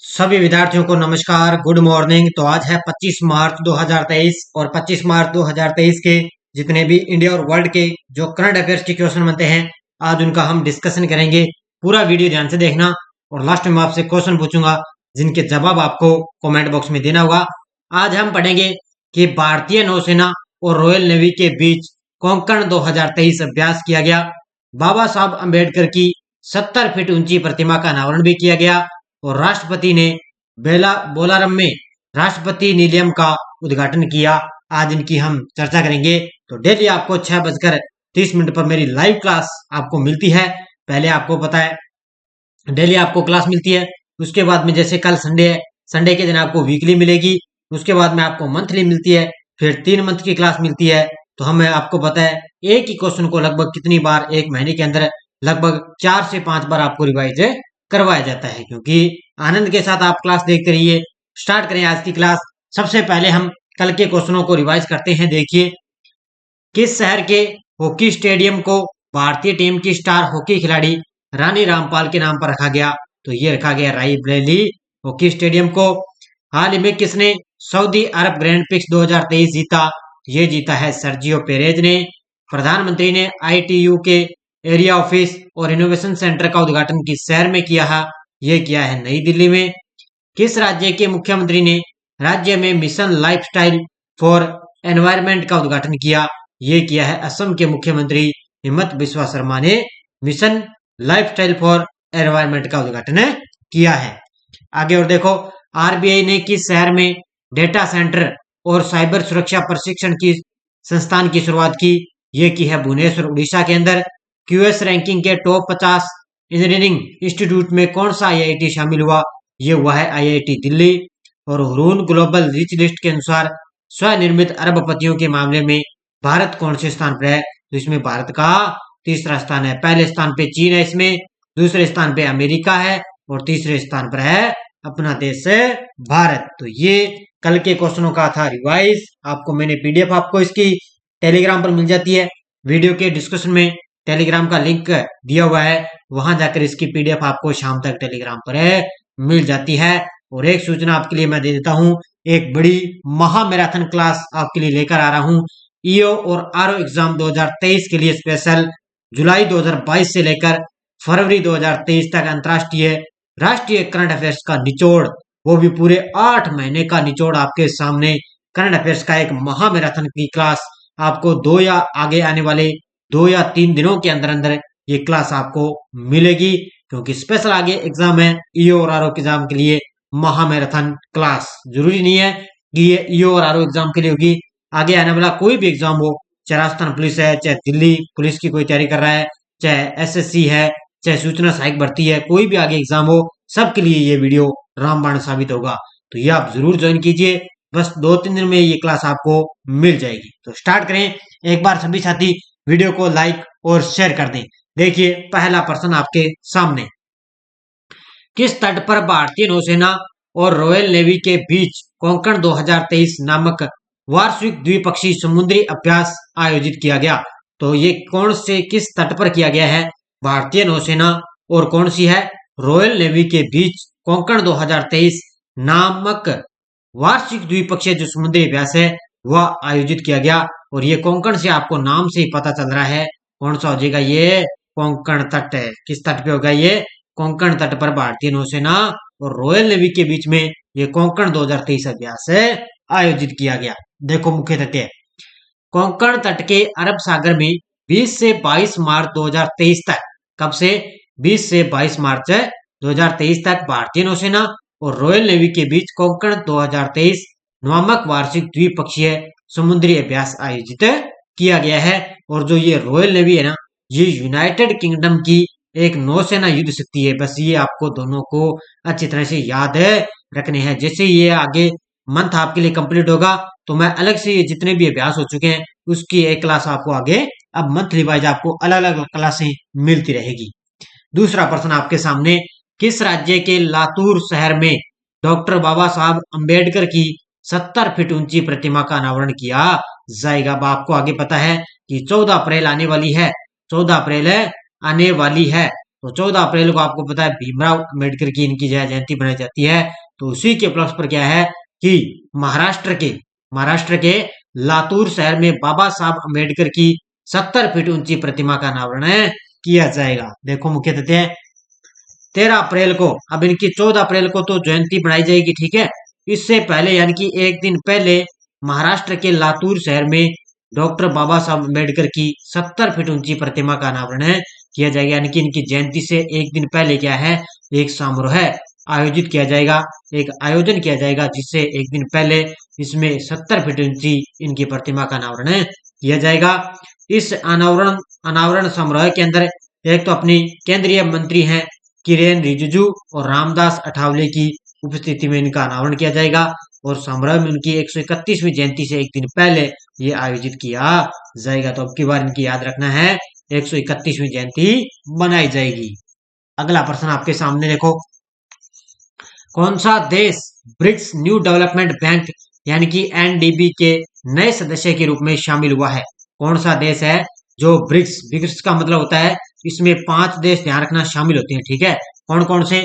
सभी विद्यार्थियों को नमस्कार, गुड मॉर्निंग। तो आज है 25 मार्च 2023 और 25 मार्च 2023 के जितने भी इंडिया और वर्ल्ड के जो करंट अफेयर्स के क्वेश्चन बनते हैं, आज उनका हम डिस्कशन करेंगे। पूरा वीडियो ध्यान से देखना और लास्ट में आपसे क्वेश्चन पूछूंगा जिनके जवाब आपको कमेंट बॉक्स में देना होगा। आज हम पढ़ेंगे कि भारतीय नौसेना और रॉयल नेवी के बीच कोंकण 2023 अभ्यास किया गया। बाबा साहब अम्बेडकर की 70 फीट ऊंची प्रतिमा का अनावरण भी किया गया और राष्ट्रपति ने बोलारम में राष्ट्रपति निलयम का उद्घाटन किया। आज इनकी हम चर्चा करेंगे। तो डेली आपको 6:30 पर मेरी लाइव क्लास आपको मिलती है। पहले आपको पता है डेली आपको क्लास मिलती है, उसके बाद में जैसे कल संडे है, संडे के दिन आपको वीकली मिलेगी, उसके बाद में आपको मंथली मिलती है, फिर 3 मंथ की क्लास मिलती है। तो हमें आपको पता है एक ही क्वेश्चन को लगभग कितनी बार एक महीने के अंदर लगभग 4 से 5 बार आपको रिवाइज करवाया जाता है, क्योंकि आनंद के साथ आप क्लास देखते रहिए। स्टार्ट करें आज की क्लास। सबसे पहले हम कल के क्वेश्चनों को रिवाइज करते हैं। देखिए, किस शहर के हॉकी स्टेडियम को भारतीय टीम की स्टार हॉकी खिलाड़ी रानी रामपाल के नाम पर रखा गया? तो ये रखा गया रायबरेली हॉकी स्टेडियम को। हाल ही में किसने सऊदी अरब ग्रैंड प्रिक्स 2023 जीता? ये जीता है सर्जियो पेरेज ने। प्रधानमंत्री ने आईटीयू के एरिया ऑफिस और इनोवेशन सेंटर का उद्घाटन किस शहर में किया है? ये किया है नई दिल्ली में। किस राज्य के मुख्यमंत्री ने राज्य में मिशन लाइफस्टाइल फॉर एनवायरमेंट का उद्घाटन किया? ये किया है असम के मुख्यमंत्री हिमंत बिस्वा शर्मा ने मिशन लाइफस्टाइल फॉर एनवायरमेंट का उद्घाटन किया है। आगे और देखो, आरबीआई ने किस शहर में डेटा सेंटर और साइबर सुरक्षा प्रशिक्षण की संस्थान की शुरुआत की? ये की है भुवनेश्वर उड़ीसा के अंदर। क्यूएस रैंकिंग के टॉप 50 इंजीनियरिंग इंस्टीट्यूट में कौन सा आईआईटी शामिल हुआ? ये हुआ है आईआईटी दिल्ली। और हुरून ग्लोबल रिच लिस्ट के अनुसार स्वनिर्मित अरबपतियों के मामले में भारत कौन से स्थान पर है? तो इसमें भारत का तीसरा स्थान है। पहले स्थान पे चीन है, इसमें दूसरे स्थान पे अमेरिका है और तीसरे स्थान पर है अपना देश है भारत। तो ये कल के क्वेश्चनों का था रिवाइज। आपको मैंने पीडीएफ आपको इसकी टेलीग्राम पर मिल जाती है। वीडियो के डिस्क्रिप्शन में टेलीग्राम का लिंक दिया हुआ है, वहां जाकर इसकी पीडीएफ आपको शाम तक टेलीग्राम पर मिल जाती है। और एक सूचना आपके लिए मैं दे देता हूं, एक बड़ी महा मैराथन क्लास आपके लिए लेकर आ रहा हूं। ईओ और आरओ एग्जाम 2023 के लिए स्पेशल जुलाई 2022 से लेकर फरवरी 2023 तक अंतर्राष्ट्रीय राष्ट्रीय करंट अफेयर्स का निचोड़, वो भी पूरे 8 महीने का निचोड़ आपके सामने। करंट अफेयर्स का एक महा मैराथन की क्लास आपको 2 या आगे आने वाले 2 या 3 दिनों के अंदर अंदर ये क्लास आपको मिलेगी, क्योंकि स्पेशल आगे एग्जाम है ईओ और आरओ के एग्जाम के लिए। महा मैराथन क्लास जरूरी नहीं है कि ये ईओ और आरओ एग्जाम के लिए होगी, आगे आने वाला कोई भी एग्जाम हो, चाहे राजस्थान पुलिस है, चाहे दिल्ली पुलिस की कोई तैयारी कर रहा है, चाहे एसएससी है, चाहे सूचना सहायक भर्ती है, कोई भी आगे एग्जाम हो, सबके लिए ये वीडियो रामबाण साबित होगा। तो ये आप जरूर ज्वाइन कीजिए। बस 2-3 दिन में ये क्लास आपको मिल जाएगी। तो स्टार्ट करें। एक बार सभी साथी वीडियो को लाइक और शेयर कर दें। देखिए, पहला प्रश्न आपके सामने, किस तट पर भारतीय नौसेना और रॉयल नेवी के बीच कोंकण 2023 नामक वार्षिक द्विपक्षीय समुद्री अभ्यास आयोजित किया गया? तो ये कौन से किस तट पर किया गया है? भारतीय नौसेना और कौन सी है रॉयल नेवी के बीच कोंकण 2023 नामक वार्षिक द्विपक्षीय जो समुद्री अभ्यास है वह आयोजित किया गया। और ये कोंकण से आपको नाम से ही पता चल रहा है कौन सा हो जाएगा, ये कोंकण तट है। किस तट पे होगा? ये कोंकण तट पर भारतीय नौसेना और रॉयल नेवी के बीच में ये कोंकण 2023 अभ्यास आयोजित किया गया। देखो, मुख्य तथ्य, कोंकण तट के अरब सागर में 20 से 22 मार्च 2023 तक, कब से? 20 से 22 मार्च 2023 तक भारतीय नौसेना और रॉयल नेवी के बीच कोंकण 2023 नामक वार्षिक द्विपक्षीय समुद्री अभ्यास आयोजित किया गया है। और जो ये रॉयल नेवी है ना, ये यूनाइटेड किंगडम की एक नौसेना युद्ध शक्ति है। बस ये आपको दोनों को अच्छी तरह से याद रखने हैं। जैसे ये आगे मंथ आपके लिए कंप्लीट होगा तो मैं अलग से ये जितने भी अभ्यास हो चुके हैं उसकी एक क्लास आपको आगे अब मंथली वाइज आपको अलग अलग क्लासें मिलती रहेगी। दूसरा प्रश्न आपके सामने, किस राज्य के लातूर शहर में डॉक्टर बाबा साहब अंबेडकर की 70 फीट ऊंची प्रतिमा का अनावरण किया जाएगा? अब आपको आगे पता है कि 14 अप्रैल आने वाली है, 14 अप्रैल आने वाली है। तो 14 अप्रैल को आपको पता है भीमराव अम्बेडकर की इनकी जयंती बनाई जाती है। तो उसी के उपलक्ष्य पर क्या है कि महाराष्ट्र के लातूर शहर में बाबा साहब अम्बेडकर की 70 फीट ऊंची प्रतिमा का अनावरण किया जाएगा। देखो मुख्य तथ्य 13 अप्रैल को, अब इनकी 14 अप्रैल को तो जयंती बनाई जाएगी, ठीक है। इससे पहले यानी कि एक दिन पहले महाराष्ट्र के लातूर शहर में डॉक्टर बाबा साहब अम्बेडकर की 70 फीट ऊंची प्रतिमा का अनावरण किया जाएगा। यानी कि इनकी जयंती से एक दिन पहले क्या है, एक समारोह आयोजित किया जाएगा, एक आयोजन किया जाएगा, जिससे एक दिन पहले इसमें 70 फीट ऊंची इनकी प्रतिमा का अनावरण किया जाएगा। इस अनावरण समारोह के अंदर एक तो अपनी केंद्रीय मंत्री हैं किरेन रिजिजू और रामदास अठावले की उपस्थिति में इनका अनावरण किया जाएगा, और समारोह में उनकी 131वीं जयंती से एक दिन पहले ये आयोजित किया जाएगा। तो अब की बार इनकी याद रखना है, 131वीं जयंती बनाई जाएगी। अगला प्रश्न आपके सामने देखो, कौन सा देश ब्रिक्स न्यू डेवलपमेंट बैंक यानी कि एनडीबी के नए सदस्य के रूप में शामिल हुआ है? कौन सा देश है जो ब्रिक्स का मतलब होता है इसमें 5 देश, ध्यान रखना, शामिल होते हैं, ठीक है। कौन कौन से?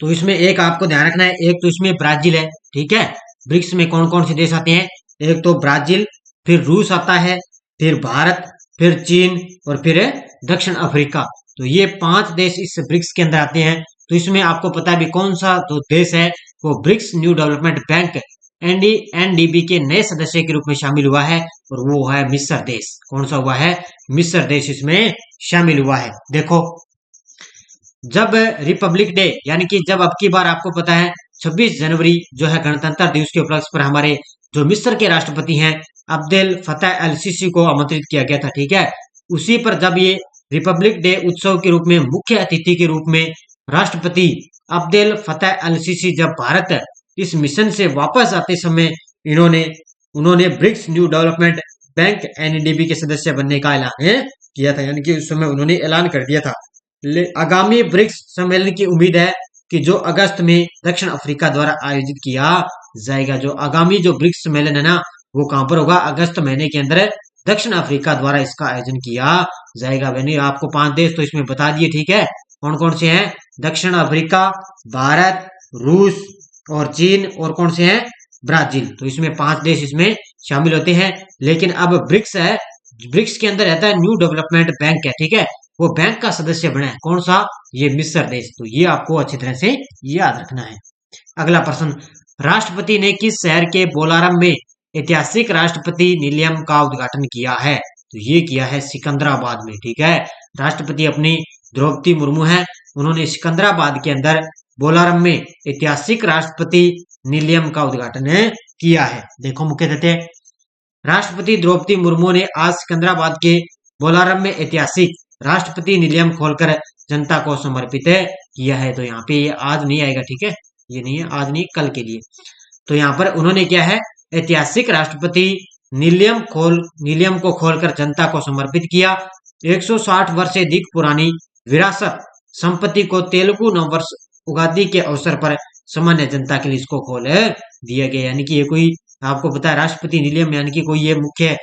तो इसमें एक आपको ध्यान रखना है, एक तो इसमें ब्राजील है, ठीक है। ब्रिक्स में कौन कौन से देश आते हैं? एक तो ब्राजील, फिर रूस आता है, फिर भारत, फिर चीन और फिर दक्षिण अफ्रीका। तो ये 5 देश इस ब्रिक्स के अंदर आते हैं। तो इसमें आपको पता है भी कौन सा जो देश है वो BRICS new development bank NDB के नए सदस्य के रूप में शामिल हुआ है, और वो है मिस्र देश। कौन सा हुआ है? मिस्र देश इसमें शामिल हुआ है। देखो, जब रिपब्लिक डे यानी कि जब अब की बार आपको पता है 26 जनवरी जो है गणतंत्र दिवस के उपलक्ष्य पर हमारे जो मिस्र के राष्ट्रपति हैं अब्देल फतेह अल सीसी को आमंत्रित किया गया था, ठीक है। उसी पर जब ये रिपब्लिक डे उत्सव के रूप में मुख्य अतिथि के रूप में राष्ट्रपति अब्देल फतेह अल सीसी जब भारत इस मिशन से वापस आते समय उन्होंने BRICS new development bank NDB के सदस्य बनने का ऐलान किया था। यानी कि उस समय उन्होंने ऐलान कर दिया था। आगामी ब्रिक्स सम्मेलन की उम्मीद है कि जो अगस्त में दक्षिण अफ्रीका द्वारा आयोजित किया जाएगा। जो आगामी जो ब्रिक्स सम्मेलन है ना, वो कहां पर होगा? अगस्त महीने के अंदर दक्षिण अफ्रीका द्वारा इसका आयोजन किया जाएगा। यानी आपको 5 देश तो इसमें बता दिए, ठीक है। कौन कौन से हैं? दक्षिण अफ्रीका, भारत, रूस और चीन, और कौन से हैं? ब्राजील। तो इसमें 5 देश इसमें शामिल होते हैं। लेकिन अब ब्रिक्स है, ब्रिक्स के अंदर रहता है न्यू डेवलपमेंट बैंक है, ठीक है। वो बैंक का सदस्य बना है, कौन सा? ये मिस्र देश। तो ये आपको अच्छी तरह से याद रखना है। अगला प्रश्न, राष्ट्रपति ने किस शहर के बोलारम में ऐतिहासिक राष्ट्रपति निलयम का उद्घाटन किया है? तो ये किया है सिकंदराबाद में, ठीक है। राष्ट्रपति अपनी द्रौपदी मुर्मू है, उन्होंने सिकंदराबाद के अंदर बोलारम में ऐतिहासिक राष्ट्रपति निलयम का उद्घाटन किया है। देखो मुख्य तथ्य, राष्ट्रपति द्रौपदी मुर्मू ने आज सिकंदराबाद के बोलारम में ऐतिहासिक राष्ट्रपति निलयम खोलकर जनता को समर्पित किया है। तो यहाँ पे ये आज नहीं आएगा, ठीक है, ये नहीं है, आज नहीं, कल के लिए। तो यहाँ पर उन्होंने क्या है, ऐतिहासिक राष्ट्रपति निलयम को खोलकर जनता को समर्पित किया। 160 वर्ष से अधिक पुरानी विरासत संपत्ति को तेलुगु नववर्ष उगादी के अवसर पर सामान्य जनता के लिए इसको खोल दिया गया। यानी कि ये कोई, आपको पता है राष्ट्रपति निलयम यानी कि कोई ये मुख्य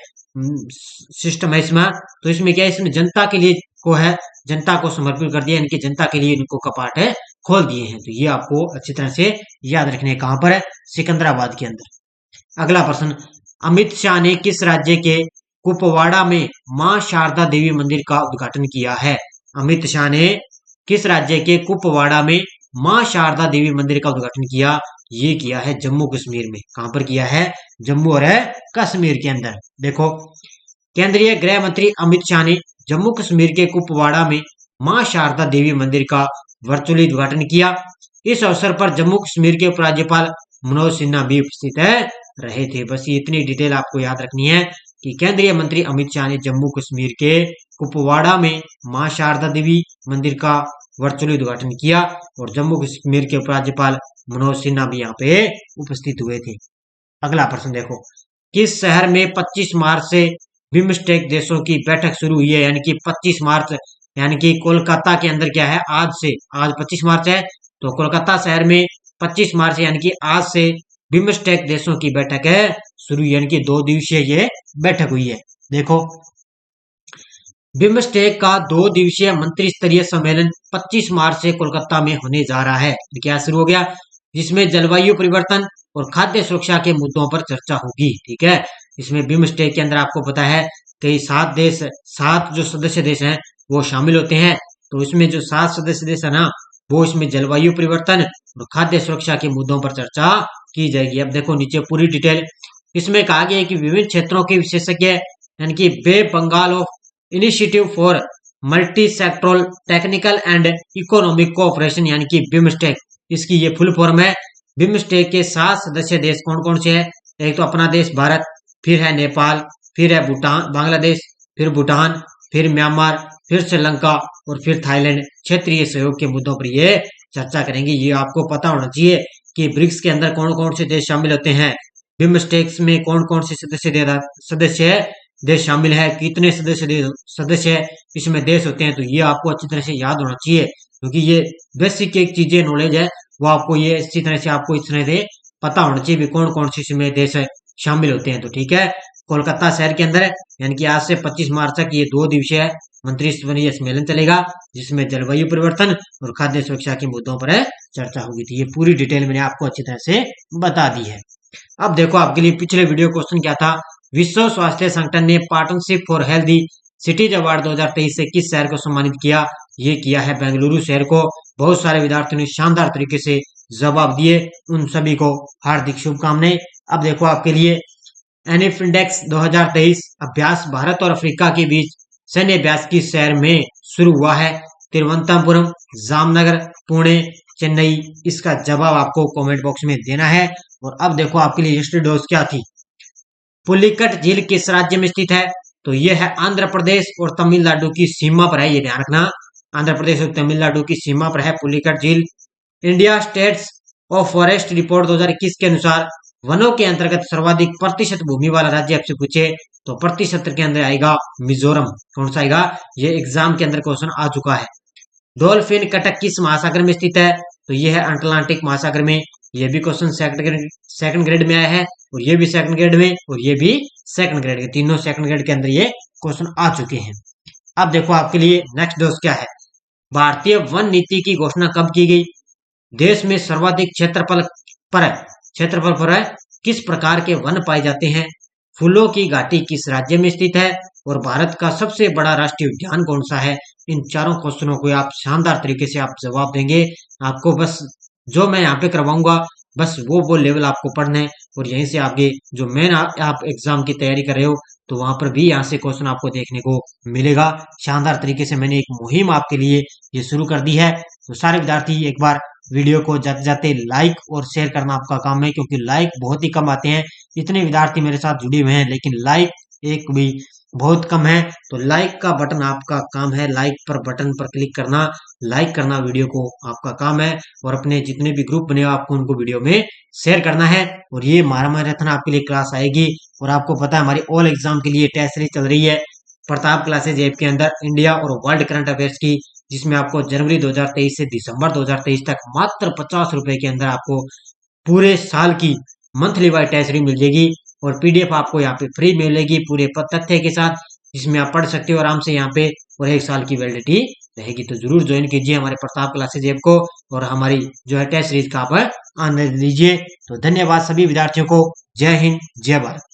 सिस्टम है इसमें। तो इसमें क्या है, इसमें जनता के लिए को है, जनता को समर्पित कर दिया, यानी कि जनता के लिए इनको कपाट खोल दिए हैं। तो ये आपको अच्छी तरह से याद रखने, कहां पर है? सिकंदराबाद के अंदर। अगला प्रश्न, अमित शाह ने किस राज्य के कुपवाड़ा में मां शारदा देवी मंदिर का उद्घाटन किया है? अमित शाह ने किस राज्य के कुपवाड़ा में मां शारदा देवी मंदिर का उद्घाटन किया? ये किया है जम्मू कश्मीर में। कहां पर किया है? जम्मू और कश्मीर के अंदर। देखो, केंद्रीय गृह मंत्री अमित शाह ने जम्मू कश्मीर के कुपवाड़ा में मां शारदा देवी मंदिर का वर्चुअली उद्घाटन किया। इस अवसर पर जम्मू कश्मीर के उपराज्यपाल मनोज सिन्हा भी उपस्थित रहे थे। बस ये इतनी डिटेल आपको याद रखनी है कि केंद्रीय मंत्री अमित शाह ने जम्मू कश्मीर के कुपवाड़ा में मां शारदा देवी मंदिर का वर्चुअली उद्घाटन किया, और जम्मू कश्मीर के उपराज्यपाल मनोज सिन्हा भी यहाँ पे उपस्थित हुए थे। अगला प्रश्न देखो, किस शहर में 25 मार्च से बिम्स्टेक देशों की बैठक शुरू हुई है? यानी कि 25 मार्च, यानी कि कोलकाता के अंदर क्या है, आज 25 मार्च है, तो कोलकाता शहर में 25 मार्च यानी कि आज से बिम्स्टेक देशों की बैठक शुरू, यानी कि 2 दिवसीय ये बैठक हुई है। देखो, बिम्स्टेक का 2 दिवसीय मंत्री स्तरीय सम्मेलन 25 मार्च से कोलकाता में होने जा रहा है। क्या शुरू हो गया, जिसमें जलवायु परिवर्तन और खाद्य सुरक्षा के मुद्दों पर चर्चा होगी। ठीक है, इसमें बिम्स्टेक के अंदर आपको पता है कई 7 जो सदस्य देश हैं वो शामिल होते हैं। तो इसमें जो 7 सदस्य देश है ना, वो इसमें जलवायु परिवर्तन और खाद्य सुरक्षा के मुद्दों पर चर्चा की जाएगी। अब देखो नीचे पूरी डिटेल, इसमें कहा गया है कि विभिन्न क्षेत्रों के विशेषज्ञ यानी कि Bay Bengal of initiative for multi sectoral technical and economic cooperation यानी कि बिम्स्टेक, इसकी ये फुल फॉर्म है। बिम्स्टेक के 7 सदस्य देश कौन कौन से हैं? एक तो अपना देश भारत, फिर है नेपाल, फिर है भूटान बांग्लादेश, फिर भूटान, फिर म्यांमार, फिर श्रीलंका और फिर थाईलैंड। क्षेत्रीय सहयोग के मुद्दों पर ये चर्चा करेंगे। ये आपको पता होना चाहिए कि ब्रिक्स के अंदर कौन कौन से देश शामिल होते हैं, बिम्स्टेक में कौन कौन से सदस्य देश शामिल है, कितने सदस्य इसमें देश होते हैं। तो ये आपको अच्छी तरह से याद होना चाहिए, क्योंकि ये बेसिक एक चीजें नॉलेज है, वो आपको ये अच्छी तरह से आपको इस तरह से पता होना चाहिए भी कौन कौन से इसमें देश शामिल होते हैं। तो ठीक है, कोलकाता शहर के अंदर यानी कि आज से 25 मार्च तक ये 2 दिवसीय मंत्री स्तरीय सम्मेलन चलेगा, जिसमें जलवायु परिवर्तन और खाद्य सुरक्षा के मुद्दों पर चर्चा होगी। थी ये पूरी डिटेल मैंने आपको अच्छी तरह से बता दी है। अब देखो आपके लिए पिछले वीडियो क्वेश्चन क्या था, विश्व स्वास्थ्य संगठन ने partnership for healthy cities award 2023 से किस शहर को सम्मानित किया? ये किया है बेंगलुरु शहर को। बहुत सारे विद्यार्थियों ने शानदार तरीके से जवाब दिए, उन सभी को हार्दिक शुभकामनाएं। अब देखो आपके लिए एनएफ इंडेक्स 2023 अभ्यास भारत और अफ्रीका के बीच सैन्य अभ्यास किस शहर में शुरू हुआ है? तिरुवनंतपुरम, जामनगर, पुणे, चेन्नई। इसका जवाब आपको कमेंट बॉक्स में देना है। और अब देखो आपके लिए हिस्ट्री डोज क्या थी। पुलिकट झील किस राज्य में स्थित है? तो यह है आंध्र प्रदेश और तमिलनाडु की सीमा पर है, ये ध्यान रखना। आंध्र प्रदेश और तमिलनाडु की सीमा पर है पुलिकट झील। India states of forest report 2021 के अनुसार वनों के अंतर्गत सर्वाधिक प्रतिशत भूमि वाला राज्य आपसे पूछे तो प्रतिशत के अंदर आएगा मिजोरम। कौन सा आएगा? ये एग्जाम के अंदर क्वेश्चन आ चुका है। डॉल्फिन कटक किस महासागर में स्थित है? तो ये है अटलांटिक महासागर में। ये भी क्वेश्चन सेकंड ग्रेड में आया है, और ये भी सेकंड ग्रेड में, और ये भी सेकंड ग्रेड के, तीनों सेकंड ग्रेड के अंदर ये क्वेश्चन आ चुके हैं। अब देखो आपके लिए नेक्स्ट डोज क्या है। भारतीय वन नीति की घोषणा कब की गई? देश में सर्वाधिक क्षेत्रफल पर किस प्रकार के वन पाए जाते हैं? फूलों की घाटी किस राज्य में स्थित है? और भारत का सबसे बड़ा राष्ट्रीय उद्यान कौन सा है? इन चारों क्वेश्चनों को आप शानदार तरीके से आप जवाब देंगे। आपको बस जो मैं यहाँ पे करवाऊंगा बस वो लेवल आपको पढ़ना है, और यहीं से आगे जो मेन आप एग्जाम की तैयारी कर रहे हो तो वहां पर भी यहाँ से क्वेश्चन आपको देखने को मिलेगा। शानदार तरीके से मैंने एक मुहिम आपके लिए ये शुरू कर दी है। तो सारे विद्यार्थी एक बार वीडियो को जाते जाते लाइक और शेयर करना आपका काम है, क्योंकि लाइक बहुत ही कम आते हैं। इतने विद्यार्थी मेरे साथ जुड़े हुए हैं, लेकिन लाइक एक भी बहुत कम है। तो लाइक का बटन आपका काम है, लाइक पर बटन पर क्लिक करना, लाइक करना वीडियो को आपका काम है, और अपने जितने भी ग्रुप बने आपको उनको वीडियो में शेयर करना है। और ये महारामैराथन आपके लिए क्लास आएगी, और आपको पता है हमारी ऑल एग्जाम के लिए टेस्ट सीरीज चल रही है प्रताप क्लासेज ऐप के अंदर, इंडिया और वर्ल्ड करंट अफेयर्स की, जिसमें आपको जनवरी 2023 से दिसंबर 2023 तक मात्र 50 रुपए के अंदर आपको पूरे साल की मंथली वाइज टेस्ट सीरीज मिल जाएगी, और पीडीएफ आपको यहाँ पे फ्री मिलेगी पूरे तथ्य के साथ, जिसमें आप पढ़ सकते हो आराम से यहाँ पे, और 1 साल की वैलिडिटी रहेगी। तो जरूर ज्वाइन कीजिए हमारे प्रताप क्लासेज ऐप को, और हमारी जो है टेस्ट सीरीज का आप आनंद लीजिए। तो धन्यवाद सभी विद्यार्थियों को। जय हिंद, जय भारत।